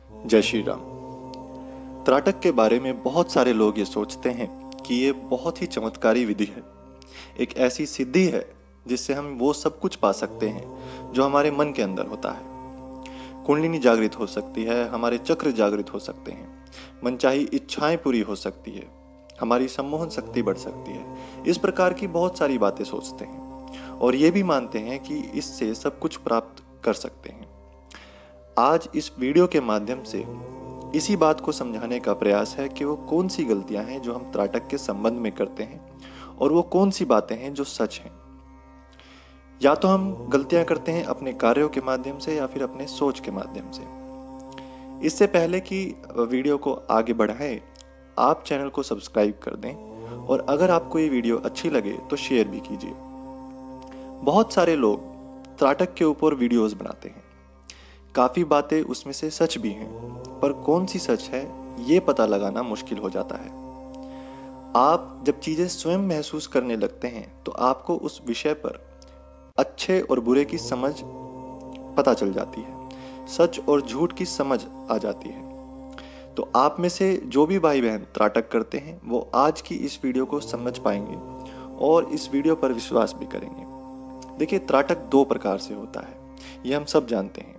जय श्री राम। त्राटक के बारे में बहुत सारे लोग ये सोचते हैं कि ये बहुत ही चमत्कारी विधि है, एक ऐसी सिद्धि है जिससे हम वो सब कुछ पा सकते हैं जो हमारे मन के अंदर होता है। कुंडलिनी जागृत हो सकती है, हमारे चक्र जागृत हो सकते हैं, मनचाही इच्छाएं पूरी हो सकती है, हमारी सम्मोहन शक्ति बढ़ सकती है। इस प्रकार की बहुत सारी बातें सोचते हैं और ये भी मानते हैं कि इससे सब कुछ प्राप्त कर सकते हैं। आज इस वीडियो के माध्यम से इसी बात को समझाने का प्रयास है कि वो कौन सी गलतियां हैं जो हम त्राटक के संबंध में करते हैं और वो कौन सी बातें हैं जो सच हैं। या तो हम गलतियां करते हैं अपने कार्यों के माध्यम से या फिर अपने सोच के माध्यम से। इससे पहले कि वीडियो को आगे बढ़ाएं, आप चैनल को सब्सक्राइब कर दें और अगर आपको ये वीडियो अच्छी लगे तो शेयर भी कीजिए। बहुत सारे लोग त्राटक के ऊपर वीडियोस बनाते हैं, काफी बातें उसमें से सच भी हैं, पर कौन सी सच है ये पता लगाना मुश्किल हो जाता है। आप जब चीजें स्वयं महसूस करने लगते हैं तो आपको उस विषय पर अच्छे और बुरे की समझ पता चल जाती है, सच और झूठ की समझ आ जाती है। तो आप में से जो भी भाई बहन त्राटक करते हैं वो आज की इस वीडियो को समझ पाएंगे और इस वीडियो पर विश्वास भी करेंगे। देखिए, त्राटक दो प्रकार से होता है, ये हम सब जानते हैं।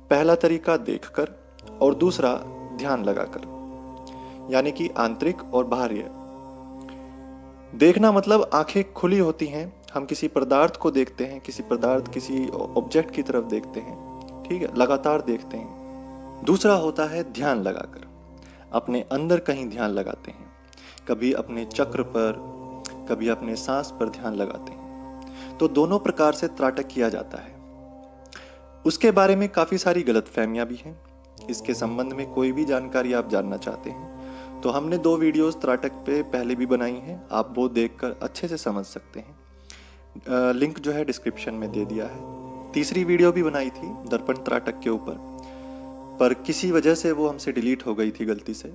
पहला तरीका देखकर और दूसरा ध्यान लगाकर, यानी कि आंतरिक और बाह्य। देखना मतलब आंखें खुली होती हैं, हम किसी पदार्थ को देखते हैं, किसी ऑब्जेक्ट की तरफ देखते हैं, ठीक है, लगातार देखते हैं। दूसरा होता है ध्यान लगाकर, अपने अंदर कहीं ध्यान लगाते हैं, कभी अपने चक्र पर, कभी अपने सांस पर ध्यान लगाते हैं। तो दोनों प्रकार से त्राटक किया जाता है। उसके बारे में काफी सारी गलतफहमियां भी हैं। इसके संबंध में कोई भी जानकारी आप जानना चाहते हैं तो हमने 2 वीडियोस त्राटक पे पहले भी बनाई हैं, आप वो देखकर अच्छे से समझ सकते हैं। लिंक जो है डिस्क्रिप्शन में दे दिया है। तीसरी वीडियो भी बनाई थी दर्पण त्राटक के ऊपर, पर किसी वजह से वो हमसे डिलीट हो गई थी गलती से।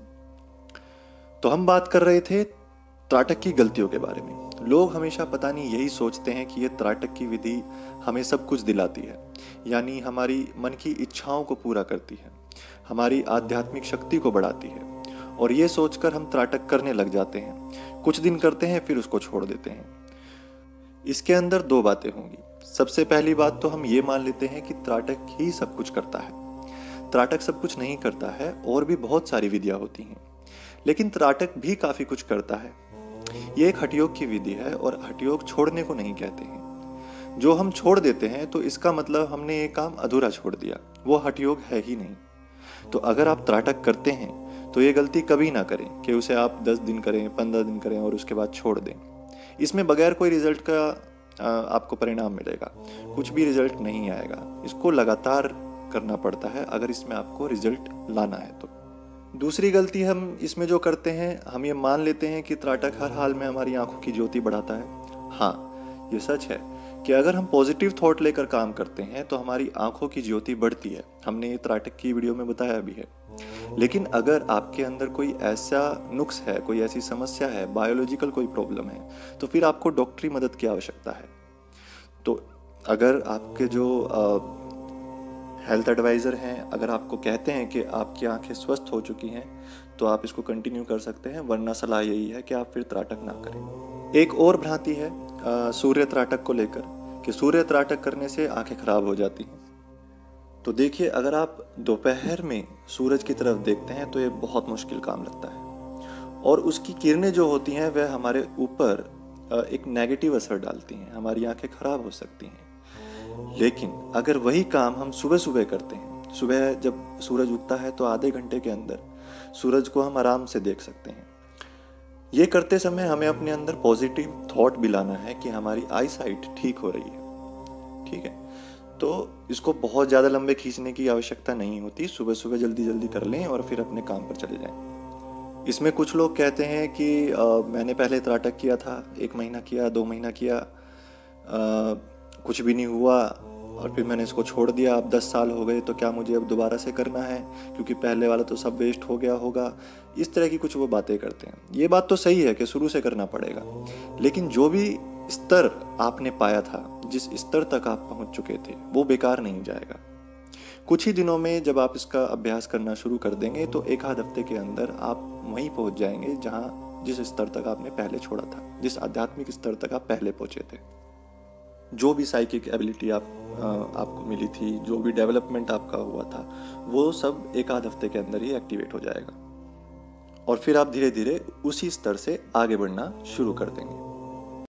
तो हम बात कर रहे थे त्राटक की गलतियों के बारे में। लोग हमेशा पता नहीं यही सोचते हैं कि ये त्राटक की विधि हमें सब कुछ दिलाती है, यानी हमारी मन की इच्छाओं को पूरा करती है, हमारी आध्यात्मिक शक्ति को बढ़ाती है, और ये सोचकर हम त्राटक करने लग जाते हैं। कुछ दिन करते हैं फिर उसको छोड़ देते हैं। इसके अंदर 2 बातें होंगी। सबसे पहली बात तो हम ये मान लेते हैं कि त्राटक ही सब कुछ करता है। त्राटक सब कुछ नहीं करता है, और भी बहुत सारी विधियां होती हैं, लेकिन त्राटक भी काफी कुछ करता है। ये एक हठयोग की विधि है और हठयोग छोड़ने को नहीं कहते हैं। जो हम छोड़ देते हैं तो इसका मतलब हमने ये काम अधूरा छोड़ दिया, वो हठयोग है ही नहीं। तो अगर आप त्राटक करते हैं तो ये गलती कभी ना करें कि उसे आप 10 दिन करें, 15 दिन करें और उसके बाद छोड़ दें। इसमें बगैर कोई रिजल्ट का आपको परिणाम मिलेगा, कुछ भी रिजल्ट नहीं आएगा। इसको लगातार करना पड़ता है अगर इसमें आपको रिजल्ट लाना है तो। दूसरी गलती हम इसमें जो करते हैं, हम ये मान लेते हैं कि त्राटक हर हाल में हमारी आंखों की ज्योति बढ़ाता है। हाँ, ये सच है कि अगर हम पॉजिटिव थॉट लेकर काम करते हैं तो हमारी आंखों की ज्योति बढ़ती है। हमने ये त्राटक की वीडियो में बताया भी है। लेकिन अगर आपके अंदर कोई ऐसा नुक्स है, कोई ऐसी समस्या है, बायोलॉजिकल कोई प्रॉब्लम है, तो फिर आपको डॉक्टरी मदद की आवश्यकता है। तो अगर आपके जो हेल्थ एडवाइज़र हैं, अगर आपको कहते हैं कि आपकी आंखें स्वस्थ हो चुकी हैं तो आप इसको कंटिन्यू कर सकते हैं, वरना सलाह यही है कि आप फिर त्राटक ना करें। एक और भ्रांति है सूर्य त्राटक को लेकर कि सूर्य त्राटक करने से आंखें खराब हो जाती हैं। तो देखिए, अगर आप दोपहर में सूरज की तरफ देखते हैं तो ये बहुत मुश्किल काम लगता है, और उसकी किरणें जो होती हैं वह हमारे ऊपर एक नेगेटिव असर डालती हैं, हमारी आंखें खराब हो सकती हैं। लेकिन अगर वही काम हम सुबह सुबह करते हैं, सुबह जब सूरज उगता है तो आधे घंटे के अंदर सूरज को हम आराम से देख सकते हैं। ये करते समय हमें अपने अंदर पॉजिटिव थॉट भी लाना है कि हमारी आई साइट ठीक हो रही है, ठीक है। तो इसको बहुत ज़्यादा लंबे खींचने की आवश्यकता नहीं होती, सुबह सुबह जल्दी जल्दी कर लें और फिर अपने काम पर चले जाएं। इसमें कुछ लोग कहते हैं कि मैंने पहले त्राटक किया था, 1 महीना किया, 2 महीना किया, कुछ भी नहीं हुआ और फिर मैंने इसको छोड़ दिया, अब 10 साल हो गए तो क्या मुझे अब दोबारा से करना है, क्योंकि पहले वाला तो सब वेस्ट हो गया होगा। इस तरह की कुछ वो बातें करते हैं। ये बात तो सही है कि शुरू से करना पड़ेगा, लेकिन जो भी स्तर आपने पाया था, जिस स्तर तक आप पहुंच चुके थे, वो बेकार नहीं जाएगा। कुछ ही दिनों में जब आप इसका अभ्यास करना शुरू कर देंगे तो एक आध हफ्ते के अंदर आप वहीं पहुंच जाएंगे जहां जिस स्तर तक आपने पहले छोड़ा था, जिस आध्यात्मिक स्तर तक आप पहले पहुंचे थे। जो भी साइकिक एबिलिटी आपको मिली थी, जो भी डेवलपमेंट आपका हुआ था, वो सब एक आध हफ्ते के अंदर ही एक्टिवेट हो जाएगा और फिर आप धीरे धीरे उसी स्तर से आगे बढ़ना शुरू कर देंगे।